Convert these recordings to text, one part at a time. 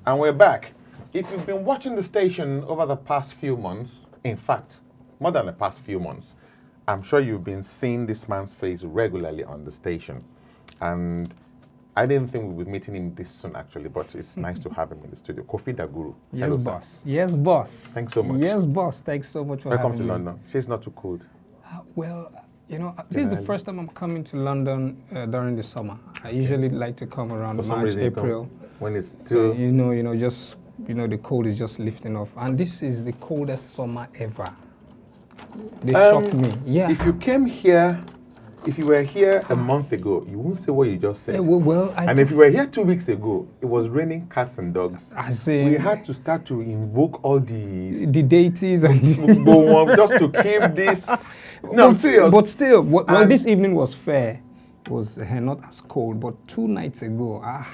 And we're back. If you've been watching the station over the past few months, in fact, more than the past few months, I'm sure you've been seeing this man's face regularly on the station. And I didn't think we'd be meeting him this soon, actually, but it's nice to have him in the studio. Koffi Tha Guru. Yes, Hello, boss. sir. Yes, boss. Thanks so much. Yes, boss. Thanks so much for Welcome having to me. London. It's not too cold. Well, you know, this is the first time I'm coming to London during the summer. I usually like to come around March, April. When it's still... the cold is just lifting off. And this is the coldest summer ever. They shocked me. Yeah. If you came here, if you were here a month ago, you won't say what you just said. And if you were here 2 weeks ago, it was raining cats and dogs. We had to start to invoke all the deities and just to keep this. No, I'm serious. But still, this evening was fair. It was not as cold, but 2 nights ago, I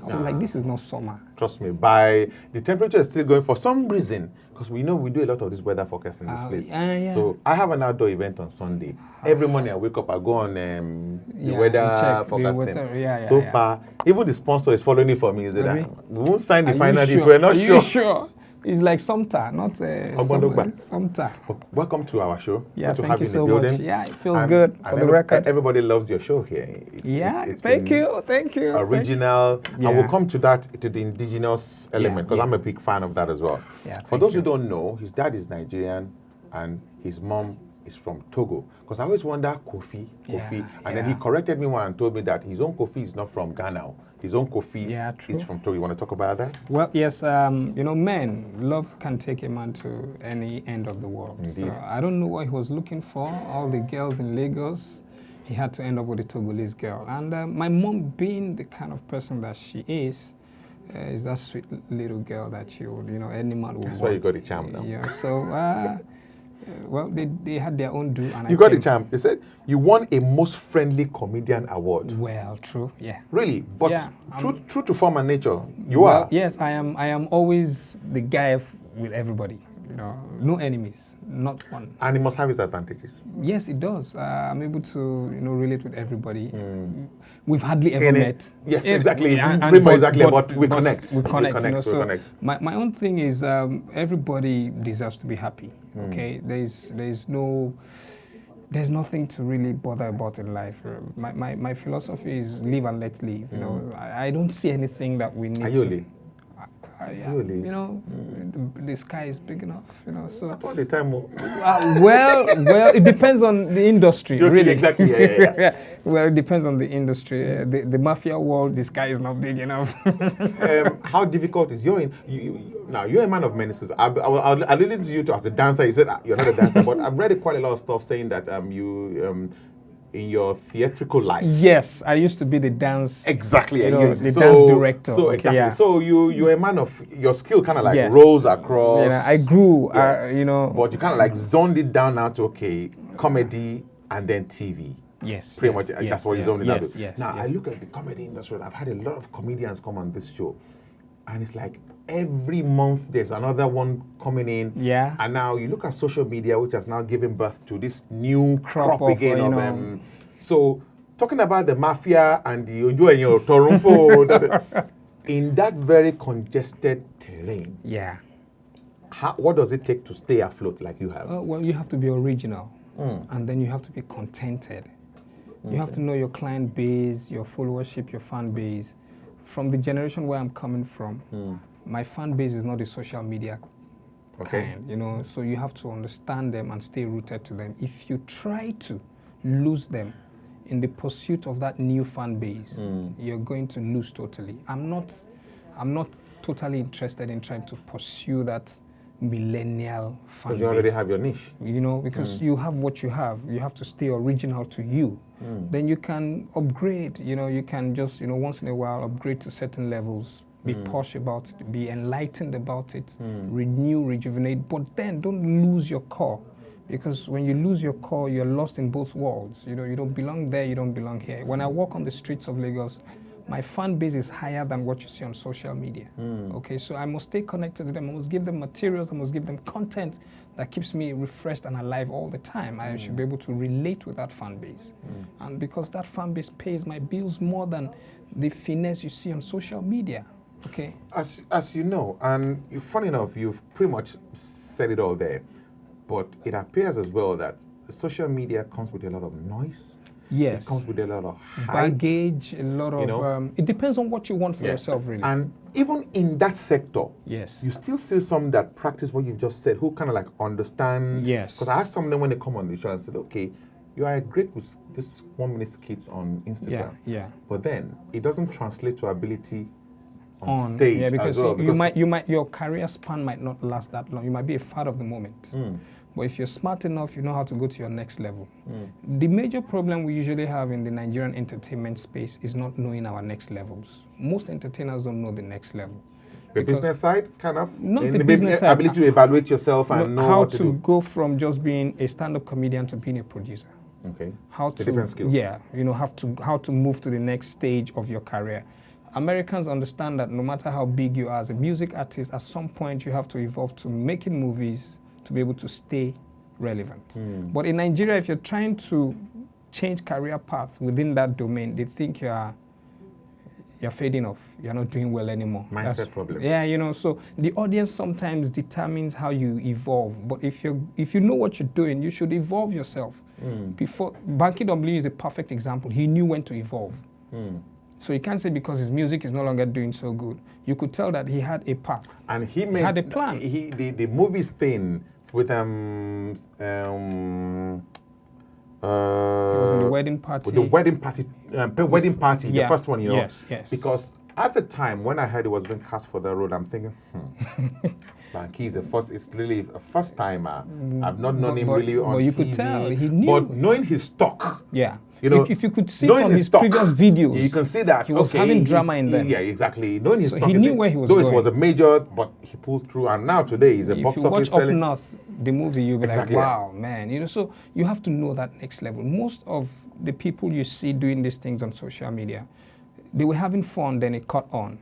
was like, this is not summer. Trust me, the temperature is still going for some reason, because we know we do a lot of this weather forecast in this place. So I have an outdoor event on Sunday. Every morning I wake up, I go on the weather forecasting. So far, even the sponsor is following it for me. Is that we won't sign the final if we're not sure. Are you sure? It's like Sumta, not Sumta. Welcome to our show. Yeah, thank you so much. Yeah, it feels good for the record. Everybody loves your show here. Thank you. Original. And we'll come to that, to the indigenous element, because I'm a big fan of that as well. For those who don't know, his dad is Nigerian and his mom is from Togo. Because I always wonder, Koffi. And then he corrected me one and told me that his own Koffi is not from Ghana. His own Koffi is from Togo. You want to talk about that? Well, yes. Love can take a man to any end of the world. Indeed. So I don't know what he was looking for. All the girls in Lagos, he had to end up with a Togolese girl. And my mom, being the kind of person that she is that sweet little girl that you would, any man would want. That's why you got the charm now. Yeah. So. Well, they had their own do. And you got the champ. They said you won a most friendly comedian award. Well, true, yeah. Really? But true to form and nature, you are? Yes, I am always the guy with everybody. No enemies, not one. And it must have its advantages. Yes, it does. I'm able to, relate with everybody. We've hardly ever met. Yes, exactly. But we connect. We connect. My own thing is everybody deserves to be happy. Okay, there's nothing to really bother about in life. My philosophy is live and let live. I don't see anything that we need. Are you only? The sky is big enough, so... At all the time... well, it depends on the industry, really. Exactly, yeah. Well, it depends on the industry. The mafia world, the sky is not big enough. How difficult is you're a man of many skills. I alluded to you as a dancer. You said you're not a dancer, but I've read quite a lot of stuff saying that in your theatrical life. Yes, I used to be the dance. Exactly, the dance director. So exactly. Yeah. So you're a man of your skill, kind of like rolls across. I grew. But you kind of like zoned it down now to comedy and then TV. Yes. Pretty much. That's what you zoned it down to. Yes. Now I look at the comedy industry. I've had a lot of comedians come on this show, and it's like every month there's another one coming in. Yeah. And now you look at social media, which has now given birth to this new crop again of so talking about the mafia and the Ojo and your Torunfo, in that very congested terrain. Yeah. What does it take to stay afloat like you have? Well, you have to be original, and then you have to be contented. You have to know your client base, your followership, your fan base. From the generation where I'm coming from, my fan base is not the social media kind, so you have to understand them and stay rooted to them. If you try to lose them in the pursuit of that new fan base, you're going to lose totally. I'm not totally interested in trying to pursue that millennial fan base. Because you already have your niche. Because you have what you have. You have to stay original to you. Then you can upgrade, you can just, once in a while upgrade to certain levels, be posh about it, be enlightened about it, renew, rejuvenate, but then don't lose your core. Because when you lose your core, you're lost in both worlds. You don't belong there, you don't belong here. When I walk on the streets of Lagos, my fan base is higher than what you see on social media. Okay, so I must stay connected to them. I must give them materials. I must give them content that keeps me refreshed and alive all the time. I should be able to relate with that fan base. And because that fan base pays my bills more than the finesse you see on social media. Okay. As you know, and funny enough, you've pretty much said it all there, but it appears as well that social media comes with a lot of noise. Yes. It comes with a lot of hype, baggage, a lot of, it depends on what you want for yourself, really. And even in that sector, yes, you still see some that practice what you've just said, who kind of like understand. Yes. Because I asked some of them when they come on the show and said, okay, you are great with this 1 minute skits on Instagram. Yeah. But then it doesn't translate to ability on stage. Yeah, because, as well, because your career span might not last that long. You might be a fad of the moment. But if you're smart enough, you know how to go to your next level. The major problem we usually have in the Nigerian entertainment space is not knowing our next levels. Most entertainers don't know the next level. The business side, kind of? Not the business side. Ability to evaluate yourself and know what to do. How to go from just being a stand-up comedian to being a producer. Okay. How it's a different skill. Yeah, how to move to the next stage of your career. Americans understand that no matter how big you are as a music artist, at some point you have to evolve to making movies to be able to stay relevant. But in Nigeria, if you're trying to change career path within that domain, they think you're fading off. You're not doing well anymore. Mindset problem. Yeah, so the audience sometimes determines how you evolve. But if you know what you're doing, you should evolve yourself. Before Banky W is a perfect example. He knew when to evolve. So you can't say because his music is no longer doing so good. You could tell that he had a path. And he had a plan. The movies thing with he was in the wedding party. With the wedding party, the first one, Yes. Because at the time when I heard it was being cast for that role, I'm thinking, Banky is it's really a first timer. I've not known him really on TV. But you could tell he knew. But knowing his stock. Yeah. If you could see from his previous videos, you can see that he was having drama in them. Yeah, exactly. Knowing his stock, he knew where he was going. Though it was a major, but he pulled through, and now today he's a box office selling. If you watch selling. Up North, the movie, you'll be like, wow, man. So you have to know that next level. Most of the people you see doing these things on social media, they were having fun, then it caught on.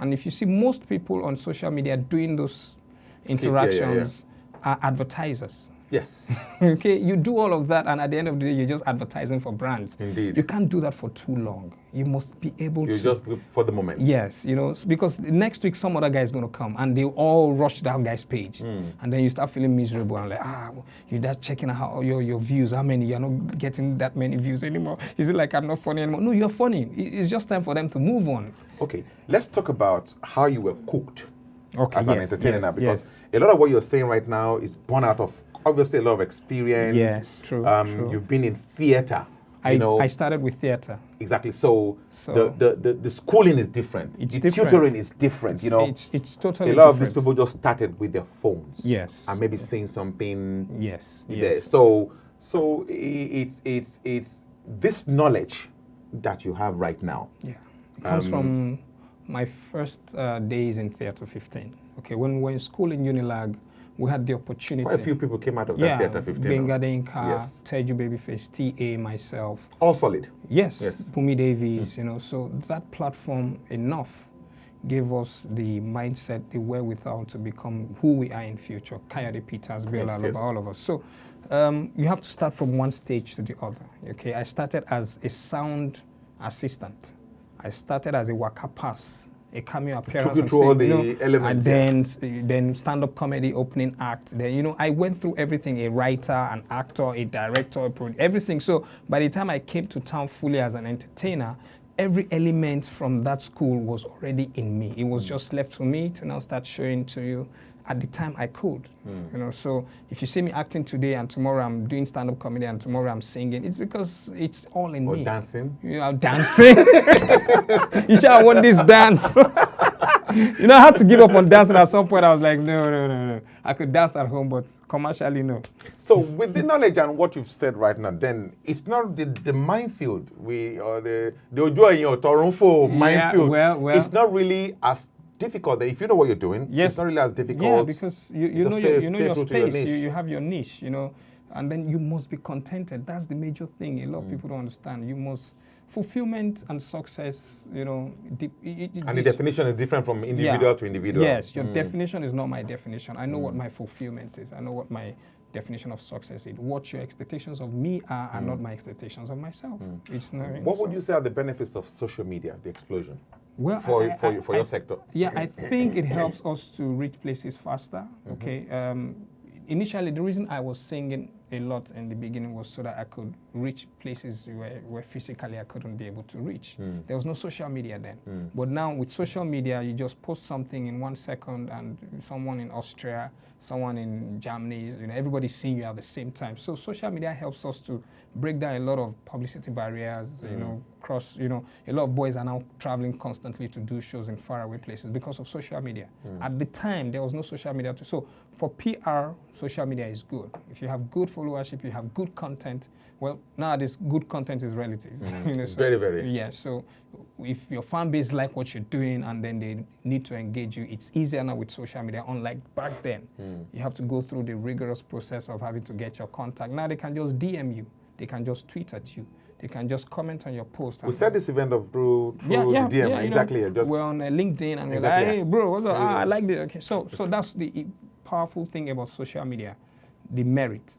And if you see most people on social media doing those interactions are advertisers. Yes. Okay, you do all of that, and at the end of the day, you're just advertising for brands. Indeed. You can't do that for too long. You must be able to. Just for the moment. Yes, because next week some other guy is going to come, and they all rush that guy's page, and then you start feeling miserable and like, you're just checking out how your views, how many, you're not getting that many views anymore. Is it like I'm not funny anymore? No, you're funny. It's just time for them to move on. Okay, let's talk about how you were cooked as an entertainer now, because a lot of what you're saying right now is born out of obviously a lot of experience. Yes, true. You've been in theater. I started with theater. Exactly. So the schooling is different. The tutoring is different. It's totally a lot different. of these people just started with their phones. Yes. And maybe saying something. Yes. There. So it's this knowledge that you have right now. Yeah. It comes from my first days in Theatre 15. Okay, when we were in school in Unilag, we had the opportunity. Quite a few people came out of that Theatre 15. Benga Denka, Teju Babyface, TA, myself. All solid. Yes. Pumi Davies, so that platform enough gave us the mindset, the wherewithal to become who we are in future. Kayode Peters, Biola, all of us. So you have to start from one stage to the other. Okay, I started as a sound assistant. I started as a waka pass, a cameo appearance. Took you through all the elements. And then stand-up comedy, opening act. Then, I went through everything, a writer, an actor, a director, a producer, everything. So by the time I came to town fully as an entertainer, every element from that school was already in me. It was just left for me to now start showing to you at the time I could. So if you see me acting today and tomorrow I'm doing stand-up comedy and tomorrow I'm singing, it's because it's all in me. Or dancing. Dancing. You sure I want this dance? I had to give up on dancing at some point. I was like, no. I could dance at home, but commercially, no. So with the knowledge and what you've said right now, then it's not the minefield, the Ojo Toronto minefield. Well, it's not really as difficult. If you know what you're doing, it's not really as difficult. Yeah, because you know your space, you have your niche, and then you must be contented. That's the major thing. A lot of people don't understand. You must fulfillment and success. And the definition is different from individual to individual. Yes, your definition is not my definition. I know what my fulfillment is. I know what my definition of success is. What your expectations of me are not my expectations of myself. What would you say are the benefits of social media, the explosion? Well, for your sector? Yeah, I think it helps us to reach places faster. Okay. Initially, the reason I was singing a lot in the beginning was so that I could reach places where physically I couldn't be able to reach. There was no social media then. But now with social media, you just post something in 1 second and someone in Austria, someone in Germany, everybody's seeing you at the same time. So social media helps us to break down a lot of publicity barriers, a lot of boys are now traveling constantly to do shows in faraway places because of social media. At the time, there was no social media. So for PR, social media is good. If you have good followership, you have good content. Well, nowadays, good content is relative. So, very, very. Yeah, so if your fan base like what you're doing and then they need to engage you, it's easier now with social media, unlike back then. You have to go through the rigorous process of having to get your contact. Now they can just DM you. They can just tweet at you. They can just comment on your post. We said this event of through the DM, exactly. We're on LinkedIn and we're like, hey, bro, what's up? I like this. Okay, so that's the powerful thing about social media, the merits.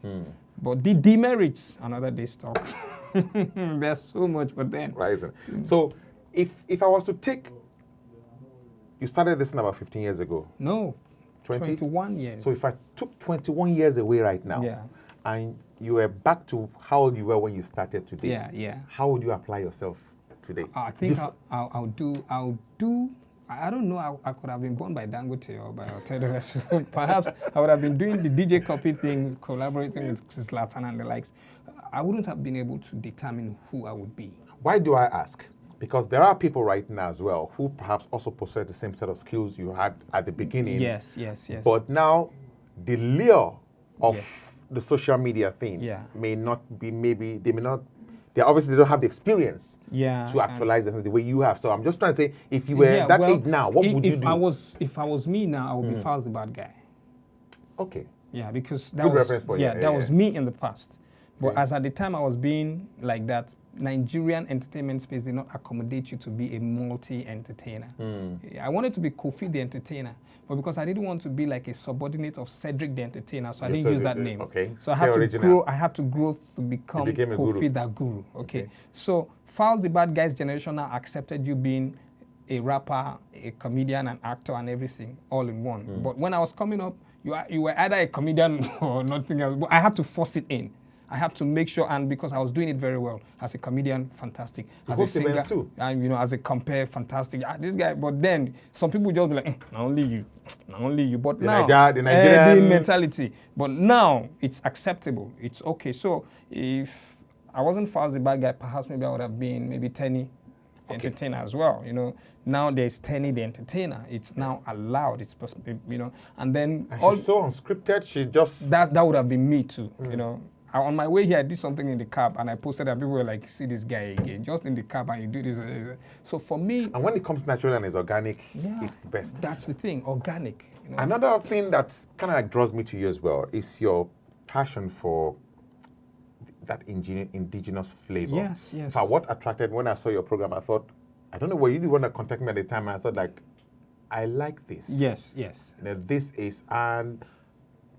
But the demerits, another day's talk. There's so much, but then. Right. So if I was to take, you started this about 15 years ago. No, 20? 21 years. So if I took 21 years away right now, and you were back to how old you were when you started today, how would you apply yourself today? I think I'll do. I don't know. I could have been born by Dangote or by Otedele. Perhaps I would have been doing the DJ Koffi thing, collaborating with Zlatan and the likes. I wouldn't have been able to determine who I would be. Why do I ask? Because there are people right now as well who perhaps also possess the same set of skills you had at the beginning. Yes. But now the lure of the social media thing may not be, they obviously don't have the experience to actualize it the way you have. So I'm just trying to say, if you were that age now, what would you do? If I was me now, I would be Falz the Bad Guy. Okay. Yeah, because that was me in the past. But as at the time I was being like that, Nigerian entertainment space did not accommodate you to be a multi-entertainer. I wanted to be Koffi the Entertainer, but because I didn't want to be like a subordinate of Cedric the Entertainer, so I didn't use that name. Okay. So I had to grow to become Koffi Tha Guru. Okay. So Falz the Bad Guy's generation now accepted you being a rapper, a comedian, an actor, and everything all in one. But when I was coming up, you were either a comedian or nothing else. But I had to force it in. I had to make sure, and because I was doing it very well as a comedian, fantastic. As a singer, and as a compare, fantastic. This guy, but then some people just be like, not only you. But now the Nigerian mentality. But now it's acceptable. It's okay. So if I wasn't Falz the Bad Guy, perhaps maybe I would have been maybe Tenny the Entertainer as well. Now there's Tenny the Entertainer. It's now allowed. It's and then and she's so unscripted. She just that would have been me too. On my way here, I did something in the cab, and I posted that people were like, see this guy again, just in the cab, and you do this. So for me... And when it comes natural and it's organic, it's the best. That's the thing, organic. Another thing that kind of like draws me to you as well is your passion for that indigenous flavor. Yes. What attracted, when I saw your program, I thought, I don't know, were you the one that contacted me at the time, and I thought like, I like this. Yes. This is, and...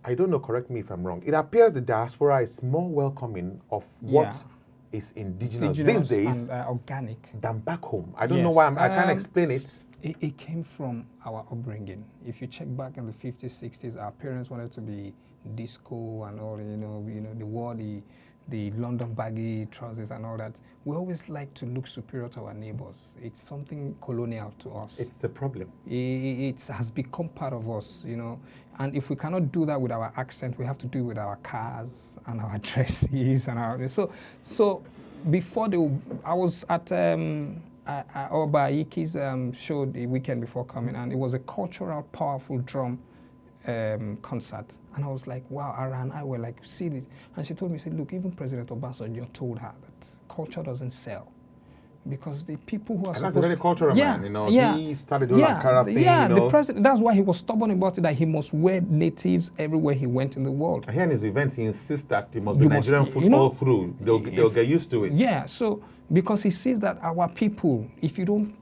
I don't know, correct me if I'm wrong. It appears the diaspora is more welcoming of what is indigenous these days and, organic than back home. I don't know why. I can't explain it. It came from our upbringing. If you check back in the 50s, 60s, our parents wanted to be disco and all, the London baggy trousers and all that. We always like to look superior to our neighbors. It's something colonial to us. It's a problem. It has become part of us, And if we cannot do that with our accent, we have to do it with our cars and our dresses and our... So before I was at Oba Iki's show the weekend before coming, and it was a cultural, powerful drum concert. And I was like, wow, Ara and I were like, see this. And she told me, look, even President Obasanjo told her that culture doesn't sell. Because the people who are and that's a very cultural man, he started doing that Ankara thing, the president, that's why he was stubborn about it, that he must wear natives everywhere he went in the world. And here in his events, he insists that he must be Nigerian food all through. They'll get used to it. Yeah, so, because he sees that our people, if you don't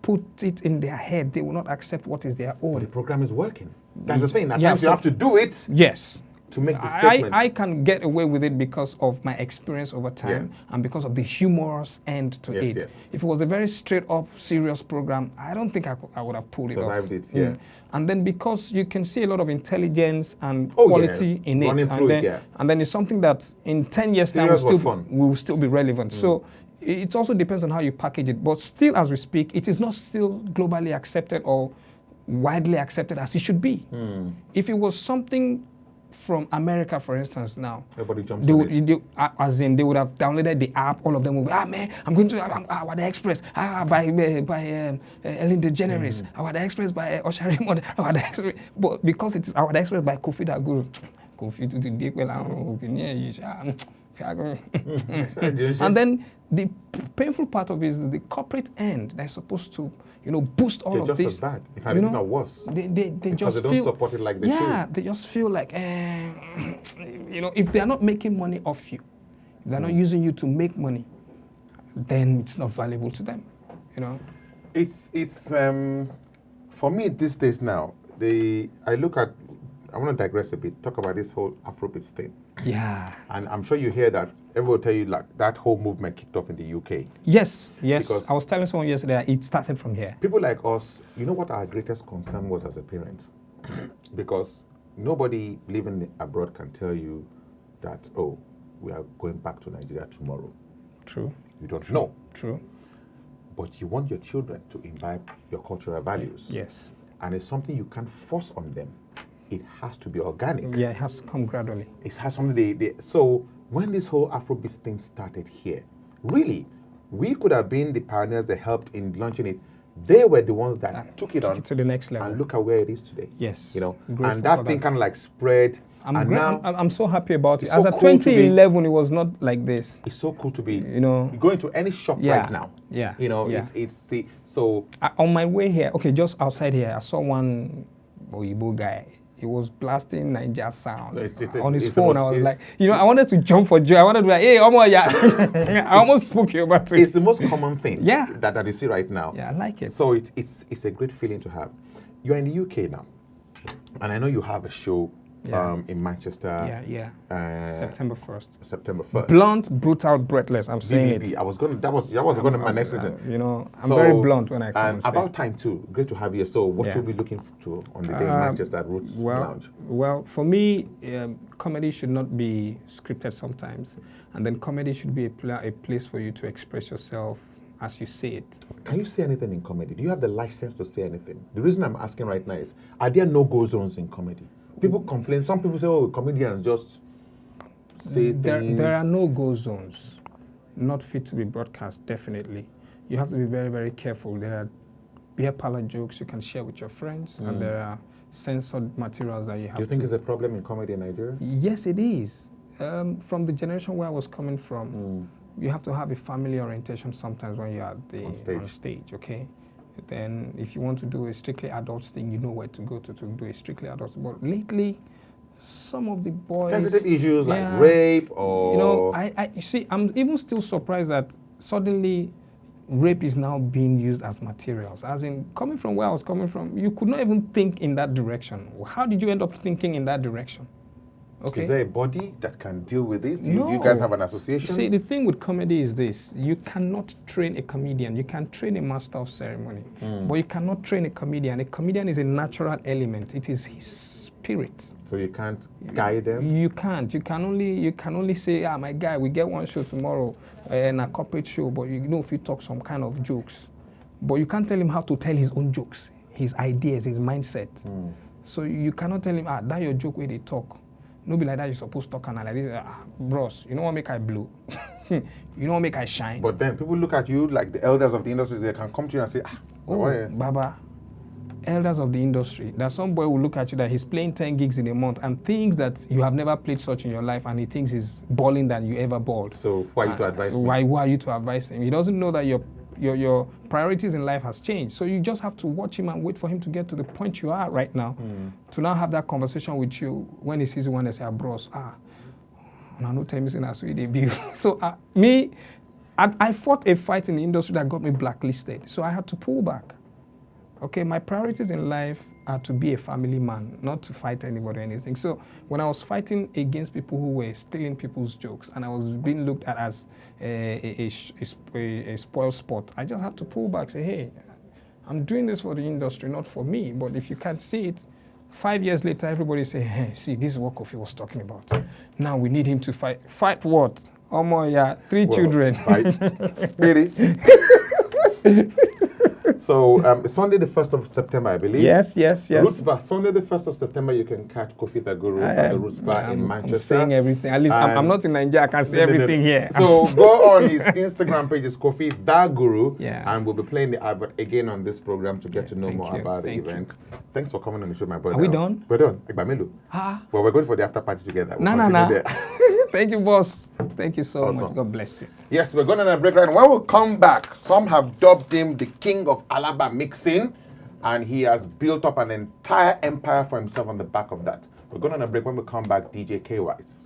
put it in their head, they will not accept what is their own. But the program is working. That's the thing. At times you have to do it. Yes. to make the statement. I can get away with it because of my experience over time and because of the humorous end to it. Yes. If it was a very straight up, serious program, I don't think I would have pulled Survived it off. it, yeah. And then because you can see a lot of intelligence and quality in it. And then it's something that in 10 years' time will still be relevant. So it also depends on how you package it. But still, as we speak, it is not still globally accepted or widely accepted as it should be. If it was something from America, for instance, now, everybody jumps on it. As in they would have downloaded the app, all of them would be, man, I'm going to the Express, by Ellen DeGeneres, the Express by Usher Raymond, the Express. But because it is the Express by Koffi Tha Guru, and then the painful part of it is the corporate end. They're supposed to, boost all of this. They're just as bad, if not worse. They just don't support it like they should. Yeah, they just feel like, if they're not making money off you, if they're not using you to make money, then it's not valuable to them. It's for me these days now. I want to digress a bit. Talk about this whole Afrobeat thing. Yeah. And I'm sure you hear that. Everyone will tell you like that whole movement kicked off in the UK. Yes. Because I was telling someone yesterday it started from here. People like us, you know what our greatest concern was as a parent? Because nobody living abroad can tell you that, we are going back to Nigeria tomorrow. True. You don't know. True. But you want your children to imbibe your cultural values. Yes. And it's something you can't force on them. It has to be organic. Yeah, it has to come gradually. It has something so when this whole Afrobeat thing started here, really, we could have been the pioneers that helped in launching it. They were the ones that took it to the next level. And look at where it is today. Yes. And that thing kind of like spread. I'm so happy about it. As of 2011, it was not like this. It's so cool to be, you go into any shop right now. Yeah. So on my way here, just outside here, I saw one Oyibo guy. He was blasting Niger sound on his phone. I was like, I wanted to jump for joy. I wanted to be like, hey, I almost spoke you about it. It's the most common thing that you see right now. Yeah, I like it. So it's a great feeling to have. You're in the UK now, and I know you have a show in Manchester. September 1st. September 1st. Blunt, brutal, breathless. I'm saying it. That was going to be my next thing. I'm very blunt when I come. And about time too. Great to have you. So what you'll be looking to on the day in Manchester at Roots Lounge? Well, for me, comedy should not be scripted sometimes, and then comedy should be a place for you to express yourself as you say it. Can you say anything in comedy? Do you have the license to say anything? The reason I'm asking right now is, are there no-go zones in comedy? People complain. Some people say, comedians just say things. There are no-go zones. Not fit to be broadcast, definitely. You have to be very, very careful. There are beer parlor jokes you can share with your friends, and there are censored materials that you have to... Do you think it's a problem in comedy in Nigeria? Yes, it is. From the generation where I was coming from, you have to have a family orientation sometimes when you're on stage, okay? Then if you want to do a strictly adult thing, you know where to go to do a strictly adult. But lately, some of the boys... Sensitive issues like rape or... You see, I'm even still surprised that suddenly rape is now being used as materials. As in, coming from where I was coming from, you could not even think in that direction. How did you end up thinking in that direction? Okay. Is there a body that can deal with it? No. You guys have an association? See, the thing with comedy is this. You cannot train a comedian. You can train a master of ceremony. But you cannot train a comedian. A comedian is a natural element. It is his spirit. So you can't guide them? You can't. You can only say, my guy, we get one show tomorrow, and a corporate show, but if you talk some kind of jokes. But you can't tell him how to tell his own jokes, his ideas, his mindset. So you cannot tell him, that your joke where they talk. No be like that, you're supposed to talk and like this. Bros, you know what make I blow? You know what make I shine? But then people look at you like the elders of the industry, they can come to you and say, Baba, elders of the industry. There's some boy who look at you that he's playing 10 gigs in a month and thinks that you have never played such in your life, and he thinks he's balling than you ever balled. So why are you to advise him? Why are you to advise him? He doesn't know that your priorities in life has changed. So you just have to watch him and wait for him to get to the point you are right now, to now have that conversation with you when he sees you when they say, bros, and no time missing as we debut. So I fought a fight in the industry that got me blacklisted. So I had to pull back. Okay, my priorities in life are to be a family man, not to fight anybody or anything. So when I was fighting against people who were stealing people's jokes and I was being looked at as a spoil sport, I just had to pull back, say, hey, I'm doing this for the industry, not for me. But if you can't see it, 5 years later, everybody say, hey, see, this is what Koffi was talking about. Now we need him to fight. Fight what? Oh my, yeah, 3 children. Really? So Sunday the 1st of September, I believe. Yes. Roots Bar, Sunday the 1st of September, you can catch Koffi Tha Guru at the Roots Bar in Manchester. I'm saying everything. At least I'm not in Nigeria. I can say everything here. So go on his Instagram page, it's Koffi Tha Guru, yeah. And we'll be playing the advert again on this program to get to know more about the event. Thanks for coming on the show, my brother. Are we done? We're done. Well, we're going for the after party together. No. Thank you, boss. Thank you so much. God bless you. Yes, we're going on a break right now. When we come back, some have dubbed him the king of Alaba mixing, and he has built up an entire empire for himself on the back of that. We're going on a break. When we come back, DJ KYs.